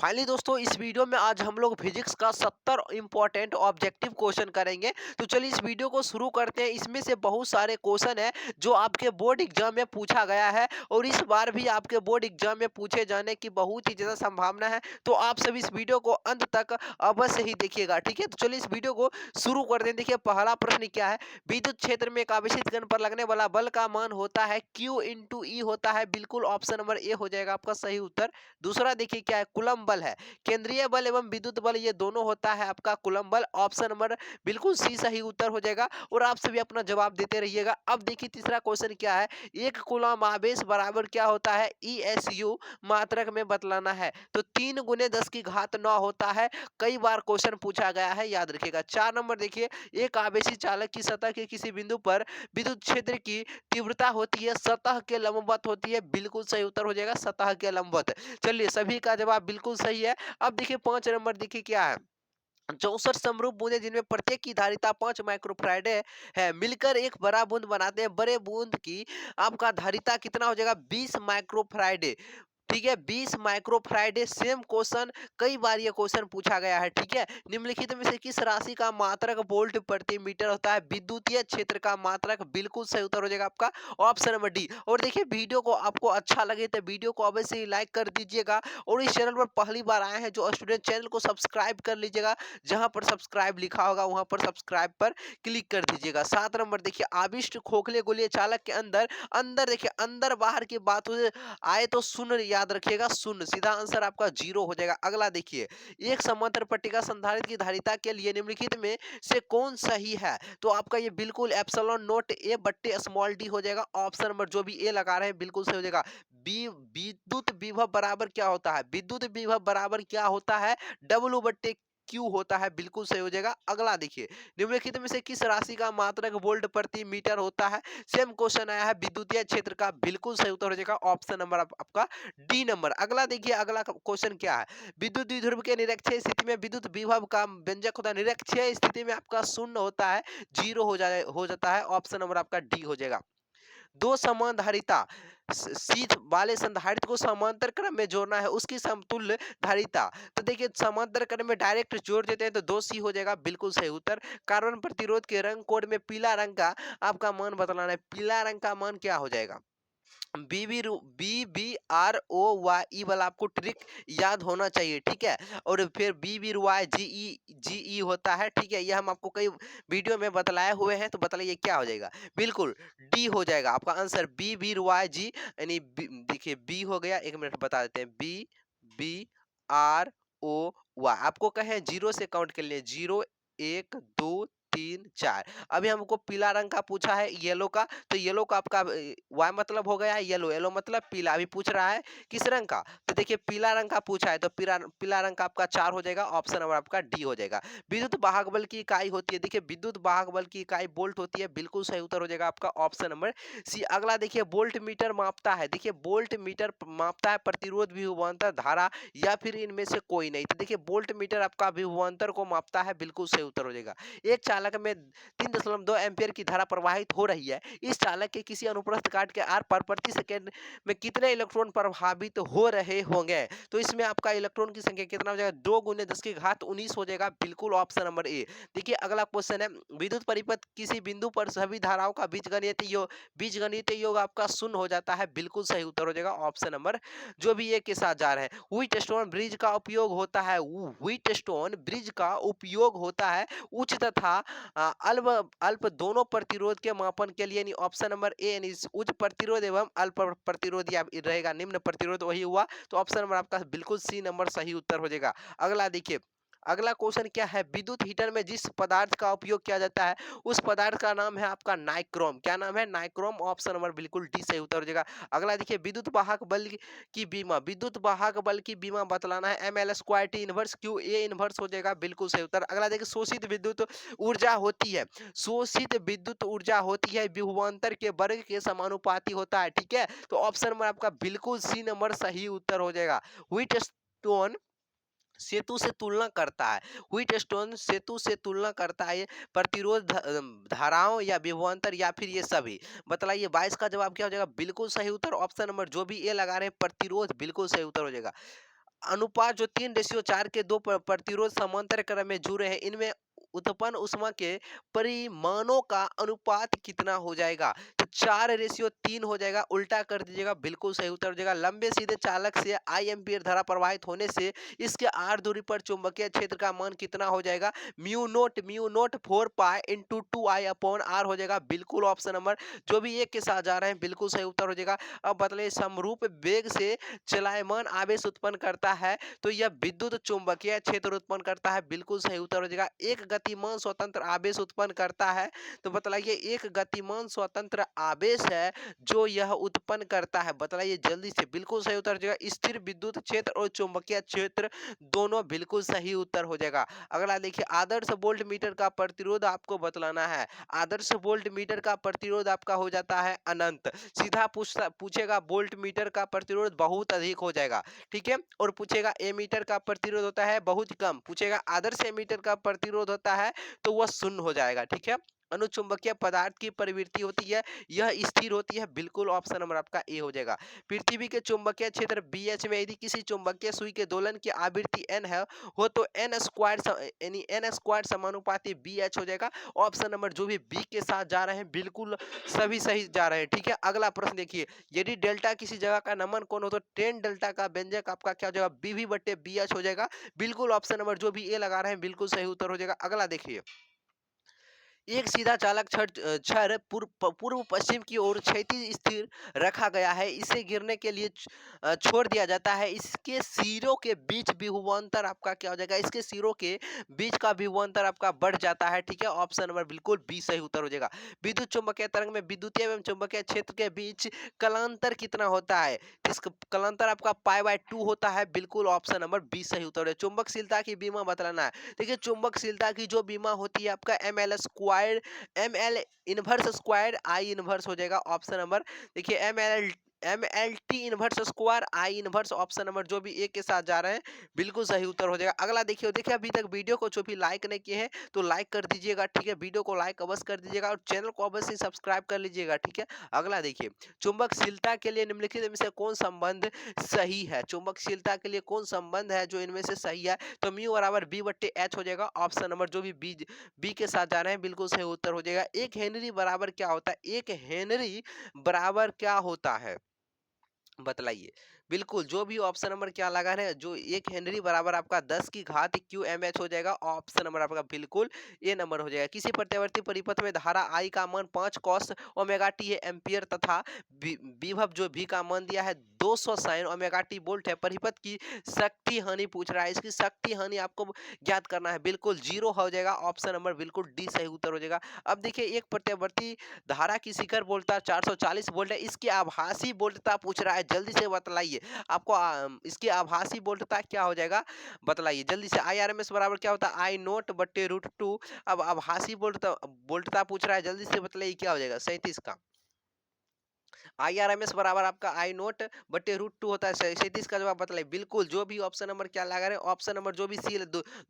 Finally दोस्तों इस video में आज हम लोग फिजिक्स का 70 इंपॉर्टेंट ऑब्जेक्टिव क्वेश्चन करेंगे। तो चलिए इस वीडियो को शुरू करते हैं। इसमें से बहुत सारे क्वेश्चन है जो आपके बोर्ड एग्जाम में पूछा गया है और इस बार भी आपके बोर्ड एग्जाम में पूछे जाने की बहुत ही ज्यादा संभावना है। तो आप सभी इस वीडियो को अंत तक अवश्य ही देखिएगा, ठीक है। तो चलिए इस वीडियो को शुरू करते हैं। देखिए पहला प्रश्न क्या है, विद्युत क्षेत्र में एक आवेशित कण पर लगने वाला बल का मान होता है Q इंटू ई होता है। बिल्कुल ऑप्शन नंबर ए हो जाएगा आपका सही उत्तर। दूसरा देखिए क्या है, कूलम बल है। केंद्रीय बल एवं विद्युत बल ये दोनों होता है आपका कूलम बल। ऑप्शन नंबर बिल्कुल सी सही उत्तर हो जाएगा और आप सभी अपना जवाब देते रहिएगा। अब देखिए तीसरा क्वेश्चन क्या है, एक कूलम आवेश बराबर क्या होता है, ESU मात्रक में बतलाना है। तो 3 × 10⁻⁹ होता है। कई बार क्वेश्चन पूछा गया है, याद रखिएगा। 4 नंबर देखिए, एक आवेशी चालक की सतह के किसी बिंदु पर विद्युत क्षेत्र की तीव्रता होती है, सतह के लंबवत होती है। बिल्कुल सही उत्तर हो जाएगा सतह के लंबवत। चलिए सभी का जवाब बिल्कुल सही है। अब देखिए 5 नंबर देखिए क्या है, 64 समरूप बूंदे जिनमें प्रत्येक की धारिता 5 माइक्रोफैराड है मिलकर एक बड़ा बूंद बनाते हैं। बड़े बूंद की आपका धारिता कितना हो जाएगा, 20 माइक्रोफैराड। ठीक है, 20 माइक्रोफैराड। सेम क्वेश्चन कई बार ये क्वेश्चन पूछा गया है, ठीक है। निम्नलिखित में से किस राशि का मात्रक वोल्ट प्रति मीटर होता है, विद्युतीय क्षेत्र का मात्रक। बिल्कुल सही उत्तर हो जाएगा आपका ऑप्शन नंबर डी। और देखिए वीडियो को आपको अच्छा लगे तो वीडियो को अवश्य ही लाइक कर दीजिएगा और इस चैनल पर पहली बार आए हैं जो स्टूडेंट, चैनल को सब्सक्राइब कर लीजिएगा। जहां पर सब्सक्राइब लिखा होगा वहां पर सब्सक्राइब पर क्लिक कर दीजिएगा। 7 नंबर देखिए, आविष्ट खोखले गोलीय चालक के अंदर अंदर देखिए अंदर बाहर की बात आए तो शून्य याद रखिएगा, शून्य। सीधा आंसर आपका 0 हो जाएगा। अगला देखिए, एक समांतर पट्टिका संधारित्र की धारिता के लिए निम्नलिखित में से कौन सही है। तो आपका ये बिल्कुल एप्सिलॉन नॉट ए बट्टे स्मॉल डी हो जाएगा। ऑप्शन नंबर जो भी ए लगा रहे हैं बिल्कुल सही हो जाएगा। बी विद्युत विभव बराबर क्या होता है, विद्युत विभव बराबर क्या होता है, डब्ल्यू बट्टे क्यू होता है। बिल्कुल सही हो जाएगा। अगला देखिए, निम्नलिखित में से किस राशि का मात्रक वोल्ट प्रति मीटर होता है। सेम क्वेश्चन आया है विद्युतीय क्षेत्र का। बिल्कुल सही उत्तर हो जाएगा ऑप्शन नंबर आपका डी नंबर। अगला देखिए, अगला क्वेश्चन क्या है, विद्युत द्विध्रुव के निरक्षीय स्थिति में विद्युत विभव का व्यंजक होता है। निरक्षीय स्थिति में आपका शून्य होता है, 0 हो जाता है। ऑप्शन नंबर आपका डी हो जाएगा। दो समान धारिता सीध वाले संधारित्र को समांतर क्रम में जोड़ना है, उसकी समतुल्य धारिता। तो देखिए समांतर क्रम में डायरेक्ट जोड़ देते हैं तो 2C हो जाएगा। बिल्कुल सही उत्तर। कार्बन प्रतिरोध के रंग कोड में पीला रंग का आपका मान बतलाना है। पीला रंग का मान क्या हो जाएगा, BBROY वाला आपको ट्रिक याद होना चाहिए, ठीक है। और फिर BBROY GE होता है, ठीक है। यह हम आपको कई वीडियो में बतलाए हुए हैं। तो बताइए क्या हो जाएगा, बिल्कुल डी हो जाएगा आपका आंसर। BBROY यानी देखिए बी हो गया। 1 मिनट बता देते हैं, BBROY। आपको कहे 0 से काउंट कर लिए, 0 1 2 3 4। अभी हमको पीला रंग का पूछा है, येलो का। तो येलो का आपका वाई मतलब हो गया येलो, येलो मतलब पीला। अभी पूछ रहा है किस रंग का, तो देखिए पीला रंग का पूछा है तो पीला पीला रंग का आपका 4 हो जाएगा। ऑप्शन नंबर आपका डी हो जाएगा। विद्युत वाहक बल की इकाई होती है, देखिए विद्युत वाहक बल की इकाई वोल्ट होती है। बिल्कुल सही उत्तर हो जाएगा आपका ऑप्शन नंबर सी। अगला देखिए, वोल्ट मीटर मापता है, देखिए वोल्ट मीटर मापता है प्रतिरोध विभवांतर धारा या फिर इनमें से कोई नहीं। तो देखिए वोल्ट मीटर आपका विभवांतर को मापता है। बिल्कुल सही उत्तर हो जाएगा। एक चालक में 3.2 एम्पियर की धारा प्रवाहित हो रही है। इस चालक के किसी अनुप्रस्थ काट के आर पार प्रति सेकंड में कितने इलेक्ट्रॉन प्रभावित हो रहे होंगे। तो इसमें आपका इलेक्ट्रॉन की संख्या कितना हो जाएगा, 2 × 10⁻¹৯ हो जाएगा। बिल्कुल ऑप्शन नंबर ए। देखिए अगला क्वेश्चन है, विद्युत परिपथ किसी बिंदु पर सभी धाराओं का बीजगणितीय योग आपका शून्य हो जाता है। बिल्कुल सही उत्तर हो जाएगा ऑप्शन नंबर जो भी ए के साथ जा रहे हैं। व्हीटस्टोन ब्रिज का उपयोग होता है, व्हीटस्टोन ब्रिज का उपयोग होता है उच्च तथा अल्प अल्प दोनों प्रतिरोध के मापन के लिए। यानी ऑप्शन नंबर ए यानी उच्च प्रतिरोध एवं अल्प प्रतिरोध या रहेगा निम्न प्रतिरोध, वही हुआ। तो ऑप्शन नंबर आपका बिल्कुल सी नंबर सही उत्तर हो जाएगा। अगला देखिए, अगला क्वेश्चन क्या है, विद्युत हीटर में जिस पदार्थ का उपयोग किया जाता है उस पदार्थ का नाम है आपका नाइक्रोम। क्या नाम है, नाइक्रोम। ऑप्शन नंबर बिल्कुल डी सही उत्तर हो जाएगा। अगला देखिए, विद्युत वाहक बल की बीमा, विद्युत वाहक बल की बीमा बतलाना है। ML² inverse Q A inverse हो जाएगा। बिल्कुल सही उत्तर। अगला देखिए, शोषित विद्युत ऊर्जा होती है, शोषित विद्युत ऊर्जा होती है विभवांतर के वर्ग के समानुपाती होता है, ठीक है। तो ऑप्शन नंबर आपका बिल्कुल सी नंबर सही उत्तर हो जाएगा। व्हीटस्टोन सेतु से तुलना करता है, व्हीटस्टोन सेतु से तुलना करता है प्रतिरोध धाराओं या विभवांतर या फिर ये सभी। बतलाइए 22 का जवाब क्या हो जाएगा, बिल्कुल सही उत्तर ऑप्शन नंबर जो भी ए लगा रहे हैं प्रतिरोध। बिल्कुल सही उत्तर हो जाएगा। अनुपात जो 3:4 के दो प्रतिरोध समांतर क्रम में जुड़े हैं, इनमें उत्पन्न उष्मा के परिमाणों का अनुपात कितना हो जाएगा? तो 4:3 हो जाएगा। उल्टा कर दीजिएगा, बिल्कुल सही उत्तर हो जाएगा। लंबे सीधे चालक से आई एम्पीयर धारा प्रवाहित होने से इसके आर दूरी पर चुंबकीय क्षेत्र का मान कितना हो जाएगा? Mu naught 4 pi into 2I/r हो जाएगा। बिल्कुल ऑप्शन नंबर जो भी एक के साथ जा रहे हैं बिल्कुल सही उत्तर हो जाएगा। अब बतलाइए, समरूप वेग से चलायमान आवेश उत्पन्न करता है तो यह विद्युत चुंबकीय क्षेत्र उत्पन्न करता है। बिल्कुल सही उत्तर हो जाएगा। एक गतिमान स्वतंत्र आवेश उत्पन्न करता है तो बतलाइए, एक गतिमान स्वतंत्र आवेश है जो यह उत्पन्न करता है, बतलाइए जल्दी से। बिल्कुल सही उत्तर हो जाएगा, स्थिर विद्युत क्षेत्र और चुंबकीय क्षेत्र दोनों। बिल्कुल सही उत्तर हो जाएगा। अगला देखिए, आदर्श वोल्ट मीटर का प्रतिरोध आपको बतलाना है। आदर्श वोल्ट मीटर का प्रतिरोध आपका हो जाता है अनंत। सीधा पूछेगा वोल्ट मीटर का प्रतिरोध बहुत अधिक हो जाएगा, ठीक है। और पूछेगा एमीटर का प्रतिरोध होता है बहुत कम। पूछेगा आदर्श एमीटर का प्रतिरोध होता है तो वह शून्य हो जाएगा, ठीक है। अनुचुंबकीय पदार्थ की प्रवृत्ति होती है, यह स्थिर होती है। बिल्कुल ऑप्शन नंबर आपका ए हो जाएगा। पृथ्वी के चुंबकीय क्षेत्र BH में यदि किसी चुंबकीय सुई के दोलन की आवृत्ति n है हो तो n स्क्वायर यानी n स्क्वायर समानुपाती BH हो जाएगा। ऑप्शन नंबर जो भी बी के साथ जा रहे हैं बिल्कुल सभी सही जा रहे हैं, ठीक है। अगला प्रश्न देखिए, यदि डेल्टा किसी जगह का नमन कोण हो तो टेन डेल्टा का व्यंजक आपका क्या हो जाएगा? BV/BH हो जाएगा। बिल्कुल ऑप्शन नंबर जो भी ए लगा रहे हैं बिल्कुल सही उत्तर हो जाएगा। अगला देखिए, एक सीधा चालक छड़ पूर्व पश्चिम की ओर क्षैतिज स्थिर रखा गया है। इसे गिरने के लिए छोड़ दिया जाता है। इसके सिरों के बीच विभवांतर आपका क्या हो जाएगा? इसके सिरों के बीच का विभवांतर आपका बढ़ जाता है, ठीक है। ऑप्शन नंबर बिल्कुल बी सही उत्तर हो जाएगा। विद्युत चुम्बकीय तरंग में विद्युतीय एवं चुंबकीय क्षेत्र के बीच कलांतर कितना होता है? इसका कलांतर आपका π/2 होता है। बिल्कुल ऑप्शन नंबर बी सही उत्तर है। चुंबकशीलता की बीमा बतलाना है। देखिए, चुंबकशीलता की जो बीमा होती है आपका ML इनवर्स हो जाएगा। ऑप्शन नंबर देखिए, MLT इनवर्स ऑप्शन नंबर जो भी एक के साथ जा रहे हैं बिल्कुल सही उत्तर हो जाएगा। अगला देखिए, अभी तक वीडियो को जो भी लाइक नहीं किए हैं तो लाइक कर दीजिएगा, ठीक है। वीडियो को लाइक अवश्य कर दीजिएगा और चैनल को अवश्य सब्सक्राइब कर लीजिएगा, ठीक है। अगला देखिए, चुंबकशीलता के लिए निम्नलिखित में से कौन संबंध सही है? चुंबकशीलता के लिए कौन संबंध है जो इनमें से सही है? तो μ=B/H हो जाएगा। ऑप्शन नंबर जो भी बी के साथ जा रहे हैं बिल्कुल सही उत्तर हो जाएगा। एक हेनरी बराबर क्या होता है? एक हेनरी बराबर क्या होता है, बतलाइए। बिल्कुल जो भी ऑप्शन नंबर क्या लगा रहे हैं, जो एक हेनरी बराबर आपका 10⁻³ हो जाएगा। ऑप्शन नंबर आपका बिल्कुल ए नंबर हो जाएगा। किसी प्रत्यावर्ती परिपथ में धारा आई का मान 5 cos ω t है एम्पियर तथा विभव जो भी का मान दिया है 200 sin ω t वोल्ट है। परिपथ की शक्ति हानि पूछ रहा है, इसकी शक्ति हानि आपको ज्ञात करना है। बिल्कुल 0 हो जाएगा। ऑप्शन नंबर बिल्कुल डी सही उत्तर हो जाएगा। अब देखिए, एक प्रत्यावर्ती धारा की शिखर वोल्टता 440 वोल्ट है, इसकी आभासी वोल्टता पूछ रहा है। जल्दी से बतलाइए, आपको इसकी आभासी वोल्टता क्या हो जाएगा, बतलाइए जल्दी से। IRMS बराबर क्या होता है? I0/√2। अब आभासी वोल्टता पूछ रहा है, जल्दी से बतलाइए क्या हो जाएगा 37 का। IRMS बराबर आपका I0/√2 होता है। 37 का जवाब बतलाइए। बिल्कुल जो भी ऑप्शन नंबर क्या लगा रहे हैं, ऑप्शन नंबर जो भी सी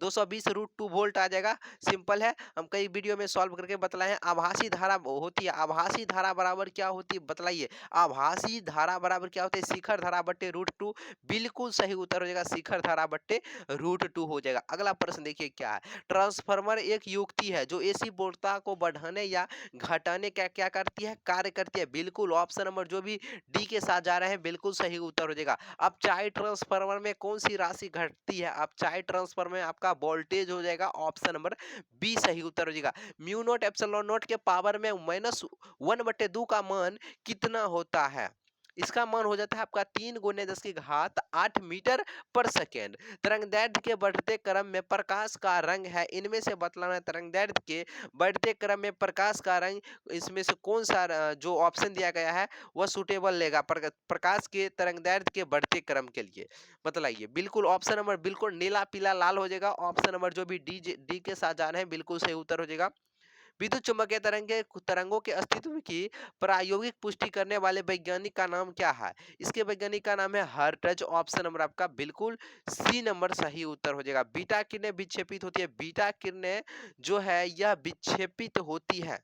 220√2 वोल्ट आ जाएगा। सिंपल है, हम कई वीडियो में सॉल्व करके बतलाए हैं। आभासी धारा होती है, आभासी धारा बराबर क्या होती है, बतलाइए। आभासी धारा बराबर क्या होती है? शिखर धारा बट्टे √2। बिल्कुल सही उत्तर हो जाएगा, शिखर धारा बट्टे √2 हो जाएगा। अगला प्रश्न देखिए क्या है। ट्रांसफार्मर एक युक्ति है जो AC वोल्टता को बढ़ाने या घटाने क्या क्या करती है, कार्य करती है। बिल्कुल ऑप्शन नंबर जो भी डी के साथ जा रहे हैं बिल्कुल सही उत्तर हो जाएगा। अब चाहे ट्रांसफार्मर में कौन सी राशि घटती है? अब चाहे ट्रांसफार्मर में आपका वोल्टेज हो जाएगा। ऑप्शन नंबर बी सही उत्तर हो जाएगा। μ0ε0 के पावर में -1/2 का मान कितना होता है? इसका मान हो जाता है आपका 3 × 10⁸ मीटर पर सेकेंड। तरंगदैर्ध्य के बढ़ते क्रम में प्रकाश का रंग है, इनमें से बतलाना है। तरंगदैर्ध्य के बढ़ते क्रम में प्रकाश का रंग, इसमें से कौन सा जो ऑप्शन दिया गया है वह सुटेबल लेगा प्रकाश के तरंगदैर्ध्य के बढ़ते क्रम के लिए, बतलाइए। बिल्कुल ऑप्शन नंबर बिल्कुल नीला पीला लाल हो जाएगा। ऑप्शन नंबर जो भी डी के साथ जा रहे हैं बिल्कुल सही उत्तर हो जाएगा। विद्युत चुम्बकीय तरंगों के अस्तित्व की प्रायोगिक पुष्टि करने वाले वैज्ञानिक का नाम क्या है? इसके वैज्ञानिक का नाम है हर्ट्ज। ऑप्शन नंबर आपका बिल्कुल सी नंबर सही उत्तर हो जाएगा। बीटा किरणें विक्षेपित होती है, बीटा किरणें जो है यह विक्षेपित होती है।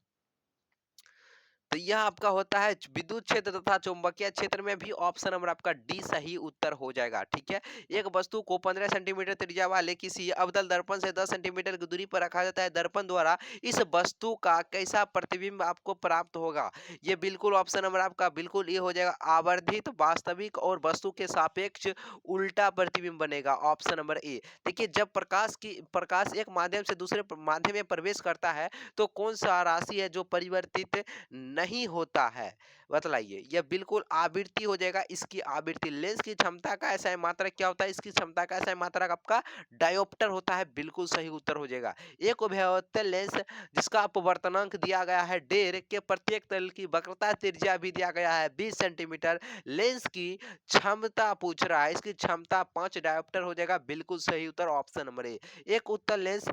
तो यह आपका होता है विद्युत क्षेत्र तथा चुंबकीय क्षेत्र में भी ऑप्शन नंबर आपका डी सही उत्तर हो जाएगा। ठीक है, एक वस्तु को 15 सेंटीमीटर त्रिज्या वाले किसी अवतल दर्पण से 10 सेंटीमीटर की दूरी पर रखा जाता है। दर्पण द्वारा इस वस्तु का कैसा प्रतिबिंब आपको प्राप्त होगा? ये बिल्कुल ऑप्शन नंबर आपका बिल्कुल ये हो जाएगा, आवर्धित, वास्तविक और वस्तु के सापेक्ष उल्टा प्रतिबिंब बनेगा। Option number A. देखिए, जब प्रकाश एक माध्यम से दूसरे माध्यम में प्रवेश करता है तो कौन सा राशि है जो परिवर्तित नहीं होता है? बतलाइए। यह बिल्कुल आवृत्ति हो जाएगा, इसकी आवृत्ति। लेंस की क्षमता का ऐसा मात्रक क्या होता है? इसकी क्षमता का ऐसा मात्रक आपका डायोप्टर होता है। बिल्कुल सही उत्तर हो जाएगा। एक उभयवत्त लेंस जिसका अपवर्तनांक दिया गया है 1.5 के प्रत्येक तल की वक्रता त्रिज्या भी दिया गया है 20 सेंटीमीटर। लेंस की क्षमता पूछ रहा है, इसकी क्षमता 5 डायोप्टर हो जाएगा। बिल्कुल सही उत्तर ऑप्शन नंबर ए। एक उत्तल लेंस,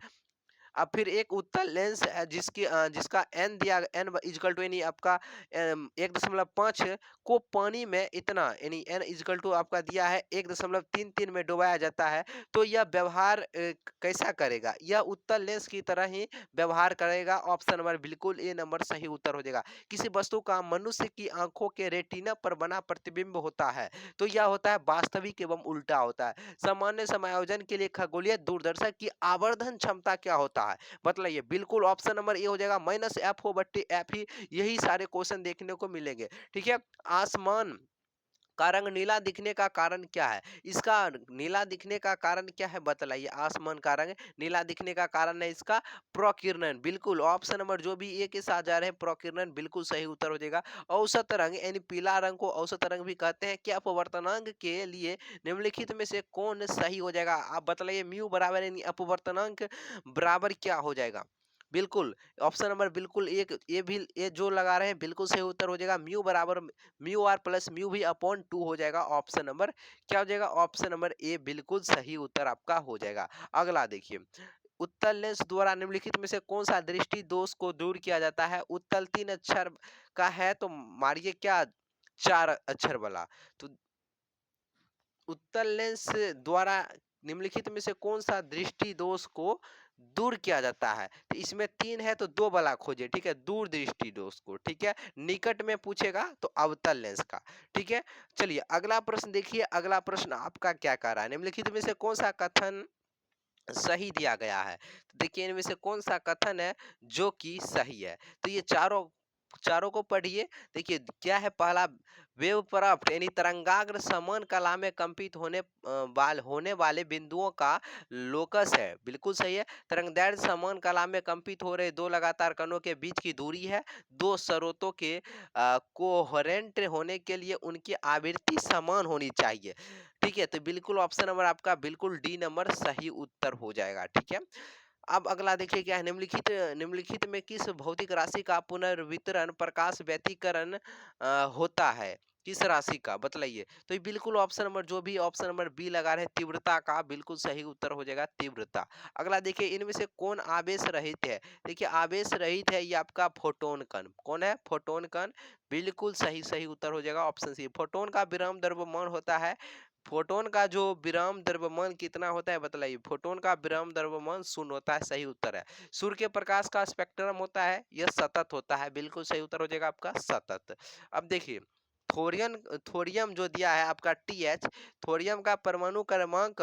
अब फिर एक उत्तल लेंस जिसका एन दिया, एन इजकल टू यानी आपका 1.5 को पानी में इतना यानी एन इजकल टू आपका दिया है 1.33 में डुबाया जाता है, तो यह व्यवहार कैसा करेगा? यह उत्तल लेंस की तरह ही व्यवहार करेगा। ऑप्शन नंबर बिल्कुल ए नंबर सही उत्तर हो जाएगा। किसी वस्तु का मनुष्य की आंखों के रेटिना पर बना प्रतिबिंब होता है, तो यह होता है वास्तविक एवं उल्टा होता है। सामान्य समायोजन के लिए खगोलीय दूरदर्शक की आवर्धन क्षमता क्या होता है? बतलाइए। बिल्कुल ऑप्शन नंबर ए हो जाएगा, -f/f ही। यही सारे क्वेश्चन देखने को मिलेंगे। ठीक है, आसमान का रंग नीला दिखने का कारण क्या है? इसका नीला दिखने का कारण क्या है? बतलाइए। आसमान का रंग नीला दिखने का कारण है इसका प्रकीर्णन। बिल्कुल ऑप्शन नंबर जो भी ए के साथ जा रहे हैं, प्रकीर्णन, बिल्कुल सही उत्तर हो जाएगा। औसत रंग यानी पीला रंग को औसत रंग भी कहते हैं। क्या अपवर्तनांक के लिए निम्नलिखित में से कौन सही हो जाएगा? आप बतलाइए। म्यू बराबर यानी अपवर्तनांक बराबर क्या हो जाएगा? बिल्कुल ऑप्शन नंबर बिल्कुल एक, ये भी ये जो लगा रहे हैं बिल्कुल सही उत्तर हो जाएगा। म्यू बराबर म्यू आर प्लस म्यू भी अपॉन 2 हो जाएगा। ऑप्शन नंबर क्या हो जाएगा? ऑप्शन नंबर ए बिल्कुल सही उत्तर आपका हो जाएगा। अगला देखिए, उत्तल लेंस द्वारा निम्नलिखित में से कौन सा दृष्टि दोष को दूर किया जाता है? उत्तल 3 अक्षर का है तो मारिए क्या 4 अक्षर वाला। तो उत्तल लेंस द्वारा निम्नलिखित में से कौन सा दृष्टि दोष को दूर किया जाता है? तो इसमें 3 है तो 2 वाला खोजिए। ठीक है, दूर दृष्टि दोष को। ठीक है, निकट में पूछेगा तो अवतल लेंस का। ठीक है, चलिए अगला प्रश्न देखिए। अगला प्रश्न आपका क्या कह रहा है? निम्नलिखित में से कौन सा कथन सही दिया गया है? तो देखिए, इनमें से कौन सा कथन है जो कि सही है? तो ये चारों चारों को पढ़िए। देखिए क्या है पहला, वेव प्रफ्ट यानी तरंगाग्र समान कला में कंपित होने वाले बिंदुओं का लोकस है। बिल्कुल सही है। तरंगदैर्घ्य समान कला में कंपित हो रहे दो लगातार कणों के बीच की दूरी है। दो स्रोतों के कोहेरेंट होने के लिए उनकी आवृत्ति समान होनी चाहिए। ठीक है, तो बिल्कुल ऑप्शन नंबर आपका बिल्कुल डी नंबर सही उत्तर हो जाएगा। ठीक है, अब अगला देखिए क्या है। निम्नलिखित निम्नलिखित में किस भौतिक राशि का पुनर्वितरण प्रकाश व्यतिकरण होता है? किस राशि का? बतलाइए। तो ये बिल्कुल ऑप्शन नंबर जो भी ऑप्शन नंबर बी लगा रहे हैं, तीव्रता का, बिल्कुल सही उत्तर हो जाएगा तीव्रता। अगला देखिए, इनमें से कौन आवेश रहित है? देखिए आवेश रहित है ये आपका फोटोन कण। कौन है? फोटोन कण। बिल्कुल सही सही उत्तर हो जाएगा ऑप्शन सी। फोटोन का विराम द्रव्यमान होता है, फोटोन का जो विराम द्रव्यमान कितना होता है? बतलाइए। फोटोन का विराम द्रव्यमान 0 होता है। सही उत्तर है। सूर्य के प्रकाश का स्पेक्ट्रम होता है, यह सतत होता है। बिल्कुल सही उत्तर हो जाएगा आपका सतत। अब देखिए, थोरियम थोरियम जो दिया है आपका TH, थोरियम का परमाणु क्रमांक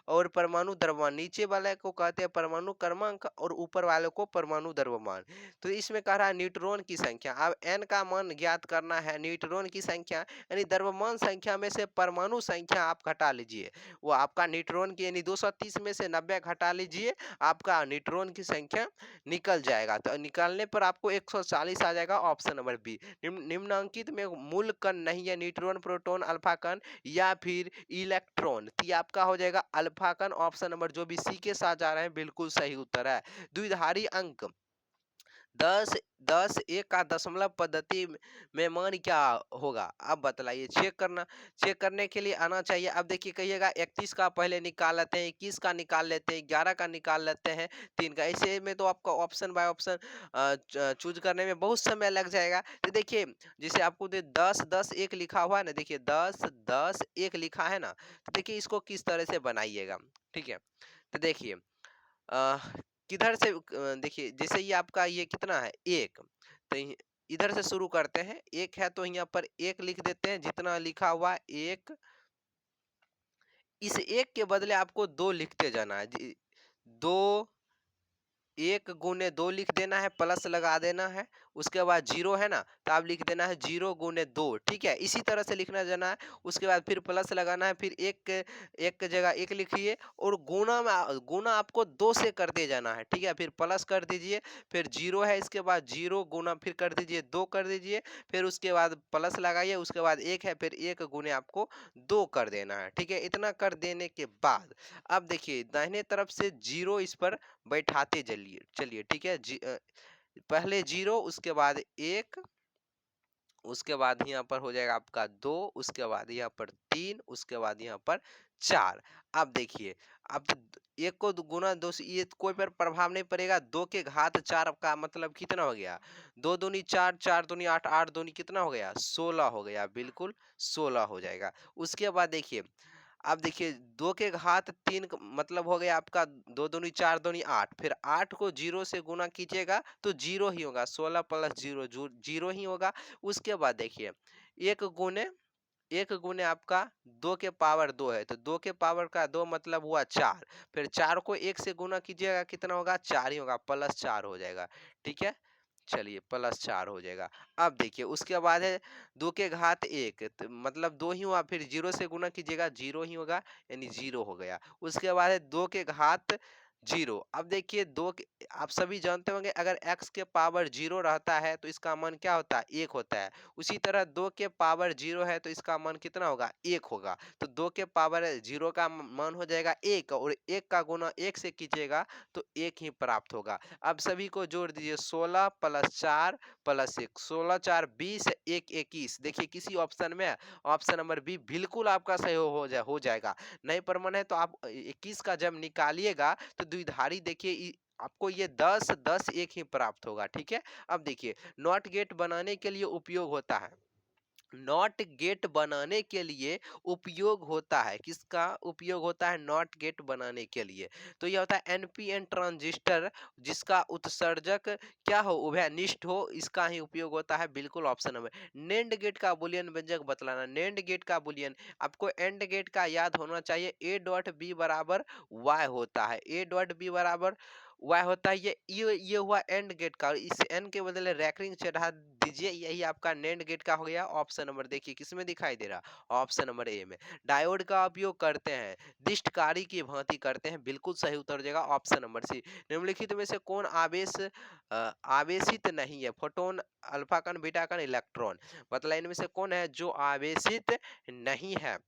और परमाणु द्रव्यमान, नीचे वाले को कहते हैं परमाणु क्रमांक और ऊपर वाले को परमाणु द्रव्यमान। तो इसमें कह रहा है न्यूट्रॉन की संख्या। अब n का मान ज्ञात करना है। न्यूट्रॉन की संख्या यानी द्रव्यमान संख्या में से परमाणु संख्या आप घटा लीजिए। वो आपका न्यूट्रॉन की यानी 230 में से 90 घटा लीजिए, आपका न्यूट्रॉन की संख्या निकल जाएगा। तो निकालने पर आपको 140 आ जाएगा। Option number B. निम्नांकित में मूल कण नहीं है, न्यूट्रॉन, प्रोटॉन, अल्फा कण या फिर इलेक्ट्रॉन। तो ये आपका हो जाएगा अल्फा कण। ऑप्शन नंबर जो भी सी के साथ जा रहे हैं बिल्कुल सही उत्तर है। द्विधारी अंक 10 10 एक का दशमलव पद्धति में मान क्या होगा? अब बतलाइए। चेक करने के लिए आना चाहिए। अब देखिए कहिएगा 31 का पहले निकाल लेते हैं, 21 का निकाल लेते हैं, 11 का निकाल लेते हैं, 3 का। ऐसे में तो आपका ऑप्शन बाय ऑप्शन चूज करने में बहुत समय लग जाएगा। तो देखिए, जैसे आपको 10 10 1 लिखा हुआ है ना, देखिए 10 10 1 लिखा है ना, तो देखिए इसको किस तरह से बनाइएगा। ठीक है, तो देखिए किधर से देखिए जैसे ये आपका ये कितना है 1, तो इधर से शुरू करते हैं। एक है तो यहाँ पर एक लिख देते हैं, जितना लिखा हुआ एक। इस एक के बदले आपको दो लिखते जाना है। दो, एक गुने दो लिख देना है, प्लस लगा देना है। उसके बाद जीरो है ना, तो आप लिख देना है जीरो गुने दो। ठीक है, इसी तरह से लिखना जाना है। उसके बाद फिर प्लस लगाना है, फिर एक एक की जगह एक लिखिए और गुना में गुना आपको दो से करते जाना है। ठीक है, फिर प्लस कर दीजिए, फिर जीरो है, इसके बाद जीरो गुना फिर कर दीजिए दो कर दीजिए, फिर उसके बाद प्लस लगाइए, उसके बाद एक है, फिर एक गुने आपको दो कर देना है। ठीक है, इतना कर देने के बाद अब देखिए दाहिने तरफ से जीरो इस पर बैठाते चलिए चलिए। ठीक है, पहले जीरो, उसके बाद एक, उसके बाद यहाँ पर हो जाएगा आपका दो, उसके बाद यहाँ पर तीन, उसके बाद यहाँ पर चार। अब देखिए, अब एक को गुना दो से ये कोई पर प्रभाव नहीं पड़ेगा। दो के घात चार का मतलब कितना हो गया? दो दूनी चार, चार दूनी आठ, आठ दूनी कितना हो गया? 16 हो गया, बिल्कुल 16 हो जाएगा। उसके बाद देखिए, अब देखिए दो के घात तीन मतलब हो गया आपका दो दूनी चार दूनी आठ, फिर आठ को जीरो से गुना कीजिएगा तो जीरो ही होगा, 16 प्लस जीरो जीरो ही होगा। उसके बाद देखिए एक गुने आपका दो के पावर दो है, तो दो के पावर का दो मतलब हुआ चार, फिर चार को एक से गुना कीजिएगा कितना होगा? चार ही होगा, प्लस चार हो जाएगा। ठीक है, चलिए प्लस चार हो जाएगा। अब देखिए उसके बाद है दो के घात एक, तो मतलब दो ही हुआ, फिर जीरो से गुना कीजिएगा जीरो ही होगा, यानी जीरो हो गया। उसके बाद है दो के घात जीरो। अब देखिए आप सभी जानते होंगे अगर x के पावर जीरो रहता है तो इसका मान क्या होता है? एक होता है। उसी तरह दो के पावर जीरो है तो इसका मान कितना होगा? एक होगा। तो दो के पावर जीरो का मान हो जाएगा एक, और एक का गुना एक से कीजिएगा तो एक ही प्राप्त होगा। अब सभी को जोड़ दीजिए, 16 प्लस चार प्लस एक, 16 चार 20, एक 21। देखिए किसी ऑप्शन में ऑप्शन नंबर बी बिल्कुल आपका सही हो जाएगा। नहीं प्रमाण है तो आप 21 का जब निकालिएगा तो द्विधारी देखिए आपको ये 10 10 एक ही प्राप्त होगा। ठीक है, अब देखिए नॉट गेट बनाने के लिए उपयोग होता है, नॉट गेट बनाने के लिए उपयोग होता है, किसका उपयोग होता है? नॉट गेट बनाने के लिए। तो यह होता है एनपीएन ट्रांजिस्टर, जिसका उत्सर्जक क्या हो? उभयनिष्ठ हो, इसका ही उपयोग होता है। बिल्कुल ऑप्शन नंबर। नेंड गेट का बुलियन व्यंजक बतलाना। नेंड गेट का बुलियन आपको एंड गेट का याद होना चाहिए। ए डॉट बी बराबर वाई होता है, ए डॉट बी बराबर वाई होता है। ये हुआ एंड गेट का, इस एन के बदले रैकरिंग चढ़ा दीजिए, यही आपका नेंड गेट का हो गया। ऑप्शन नंबर देखिए किसमें दिखाई दे रहा? ऑप्शन नंबर ए में। डायोड का उपयोग करते हैं, दिष्टकारी की भांति करते हैं, बिल्कुल सही उत्तर हो जाएगा ऑप्शन नंबर सी। निम्नलिखित में से कौन आवेशित नहीं है? फोटोन, अल्फा कण, बीटा कण, इलेक्ट्रॉन। मतलब इनमें से कौन है जो आवेशित नहीं है?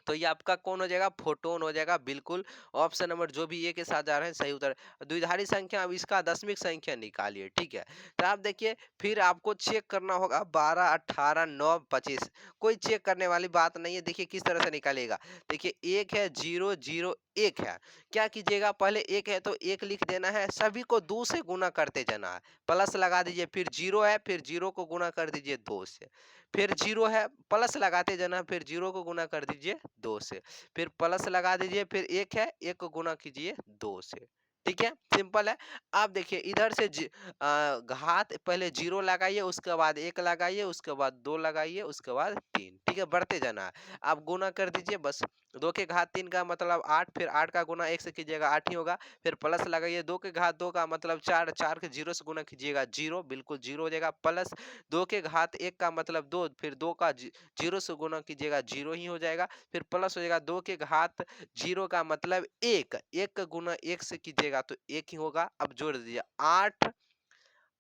तो ये आपका कौन हो जाएगा? फोटोन हो जाएगा, बिल्कुल ऑप्शन नंबर जो भी ए के साथ जा रहे हैं सही उत्तर। द्विधारी संख्या, अब इसका दशमिक संख्या निकालिए। ठीक है, तो आप देखिए फिर आपको चेक करना होगा 12 18 9 25, कोई चेक करने वाली बात नहीं है। देखिए किस तरह से निकालेगा, देखिए एक है जीरो जीरो एक है, क्या कीजिएगा? पहले एक है तो एक लिख देना है, सभी को दो से गुना करते जाना है, प्लस लगा दीजिए, फिर जीरो है, फिर जीरो को गुना कर दीजिए दो से, फिर जीरो है, प्लस लगाते जाना, फिर जीरो को गुना कर दीजिए दो से, फिर प्लस लगा दीजिए, फिर एक है, एक को गुना कीजिए दो से। ठीक है, सिंपल है। आप देखिए इधर से घात पहले जीरो लगाइए, उसके बाद एक लगाइए, उसके बाद दो लगाइए, उसके बाद तीन। ठीक है, बढ़ते जाना है। आप गुना कर दीजिए बस। दो के घात तीन का मतलब आठ, फिर आठ का गुना एक से कीजिएगा आठ ही होगा, फिर प्लस लगाइए। दो के घात दो का मतलब चार, चार के जीरो से गुना कीजिएगा जीरो, बिल्कुल जीरो हो जाएगा। प्लस दो के घात एक का मतलब दो, फिर दो का जीरो से गुना कीजिएगा जीरो ही हो जाएगा, फिर प्लस हो जाएगा दो के घात जीरो का मतलब एक, एक का गुना एक से कीजिएगा तो एक ही होगा। अब जोड़ दीजिए आठ,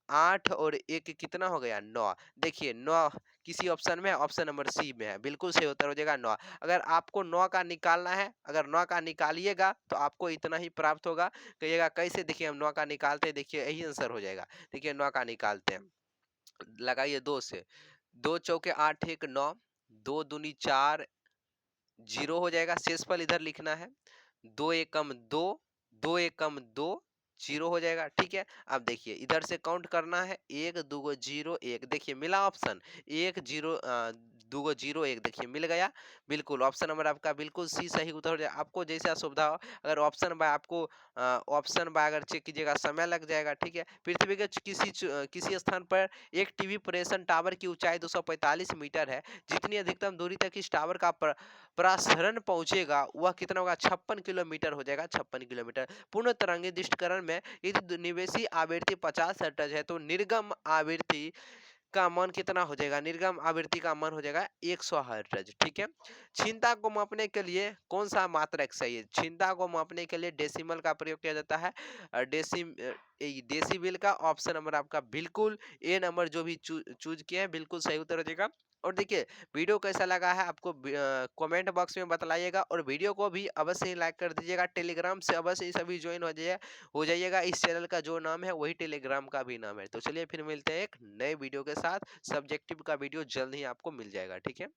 आठ और एक कितना हो गया? नौ। देखिए नौ किसी ऑप्शन में है, ऑप्शन नंबर सी में है, बिल्कुल सही उत्तर हो जाएगा नौ। अगर आपको नौ का निकालना है, अगर नौ का निकालिएगा तो आपको इतना ही प्राप्त होगा। कहिएगा कैसे? देखिए हम नौ का निकालते हैं, देखिए यही आंसर हो जाएगा। देखिए नौ का निकालते हैं, लगाइए दो से, दो चौके आठ, एक नौ, दो दूनी चार, जीरो हो जाएगा, शेषफल इधर लिखना है, दो एकम दो, दो एकम दो, जीरो हो जाएगा। ठीक है, अब देखिए इधर से काउंट करना है, एक दो जीरो एक, देखिए मिला ऑप्शन, एक जीरो 2 गो 0 1 देखिए मिल गया। बिल्कुल ऑप्शन नंबर आपका बिल्कुल सी सही उत्तर हो जाए। आपको जैसे सुविधा हो, अगर ऑप्शन बाय आपको ऑप्शन बाय अगर चेक कीजिएगा समय लग जाएगा, ठीक है। पृथ्वी के किसी स्थान पर एक टीवी प्रेषण टावर की ऊंचाई 245 मीटर है। जितनी अधिकतम दूरी तक इस टावर का प्रसारण पहुंचेगा वह कितना होगा? 56 किलोमीटर हो जाएगा, 56 किलोमीटर। पूर्ण तरंगी दृष्टिकरण में यदि निवेशी आवृत्ति 50 हर्ट्ज है तो निर्गम आवृत्ति का मान कितना हो जाएगा? निर्गम आवृत्ति का मान हो जाएगा 100 हर्ट्ज, ठीक है। क्षीणता को मापने के लिए कौन सा मात्रक सही है? क्षीणता को मापने के लिए डेसिमल का प्रयोग किया जाता है। डेसिबल का ऑप्शन नंबर आपका बिल्कुल ए नंबर जो भी चूज किए हैं बिल्कुल सही उत्तर हो जाएगा। और देखिए वीडियो कैसा लगा है आपको कमेंट बॉक्स में बतलाइएगा, और वीडियो को भी अवश्य ही लाइक कर दीजिएगा। टेलीग्राम से अवश्य ही सभी ज्वाइन हो जाइएगा। इस चैनल का जो नाम है वही टेलीग्राम का भी नाम है। तो चलिए फिर मिलते हैं एक नए वीडियो के साथ। सब्जेक्टिव का वीडियो जल्द ही आपको मिल जाएगा, ठीक है।